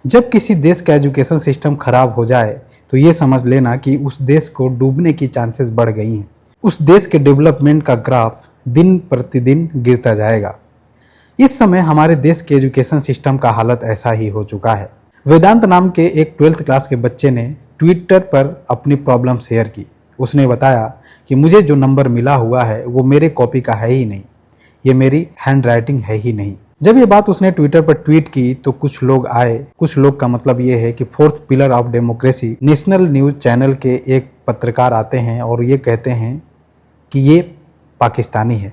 जब किसी देश का एजुकेशन सिस्टम खराब हो जाए तो ये समझ लेना कि उस देश को डूबने की चांसेस बढ़ गई हैं। उस देश के डेवलपमेंट का ग्राफ दिन प्रतिदिन गिरता जाएगा। इस समय हमारे देश के एजुकेशन सिस्टम का हालत ऐसा ही हो चुका है। वेदांत नाम के एक 12th क्लास के बच्चे ने ट्विटर पर अपनी प्रॉब्लम शेयर की। उसने बताया कि मुझे जो नंबर मिला हुआ है वो मेरे कॉपी का है ही नहीं, ये मेरी हैंड राइटिंग है ही नहीं। जब ये बात उसने ट्विटर पर ट्वीट की तो कुछ लोग आए। कुछ लोग का मतलब ये है कि 4th pillar of democracy national news channel के एक पत्रकार आते हैं और ये कहते हैं कि ये पाकिस्तानी है।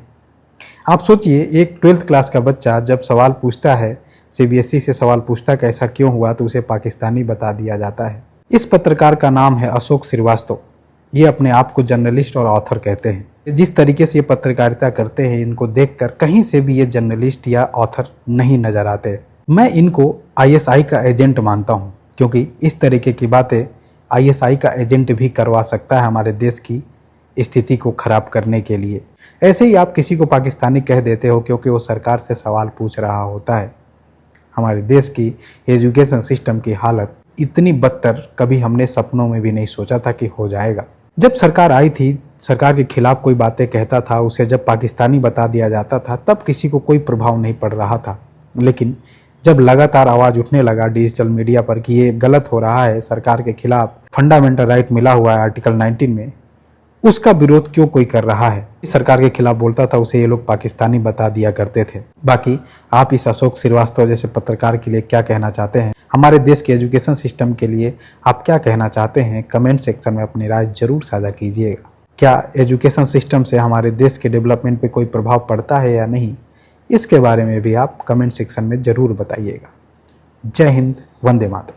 आप सोचिए, एक 12th क्लास का बच्चा जब सवाल पूछता है, सीबीएसई से सवाल पूछता है कि ऐसा क्यों हुआ, तो उसे पाकिस्तानी बता दिया जाता है। इस पत्रकार का नाम है अशोक श्रीवास्तव। ये अपने आप को जर्नलिस्ट और ऑथर कहते हैं। जिस तरीके से ये पत्रकारिता करते हैं, इनको देखकर कहीं से भी ये जर्नलिस्ट या ऑथर नहीं नजर आते। मैं इनको आईएसआई का एजेंट मानता हूँ, क्योंकि इस तरीके की बातें आईएसआई का एजेंट भी करवा सकता है हमारे देश की स्थिति को खराब करने के लिए। ऐसे ही आप किसी को पाकिस्तानी कह देते हो क्योंकि वो सरकार से सवाल पूछ रहा होता है। हमारे देश की एजुकेशन सिस्टम की हालत इतनी बदतर कभी हमने सपनों में भी नहीं सोचा था कि हो जाएगा। जब सरकार आई थी, सरकार के खिलाफ कोई बातें कहता था, उसे जब पाकिस्तानी बता दिया जाता था, तब किसी को कोई प्रभाव नहीं पड़ रहा था। लेकिन जब लगातार आवाज़ उठने लगा डिजिटल मीडिया पर कि ये गलत हो रहा है, सरकार के खिलाफ फंडामेंटल राइट मिला हुआ है आर्टिकल 19 में, उसका विरोध क्यों कोई कर रहा है। इस सरकार के खिलाफ बोलता था, उसे ये लोग पाकिस्तानी बता दिया करते थे। बाकी आप इस अशोक श्रीवास्तव जैसे पत्रकार के लिए क्या कहना चाहते हैं, हमारे देश के एजुकेशन सिस्टम के लिए आप क्या कहना चाहते हैं, कमेंट सेक्शन में अपनी राय जरूर साझा कीजिएगा। क्या एजुकेशन सिस्टम से हमारे देश के डेवलपमेंट पे कोई प्रभाव पड़ता है या नहीं, इसके बारे में भी आप कमेंट सेक्शन में ज़रूर बताइएगा। जय हिंद, वंदे मातरम।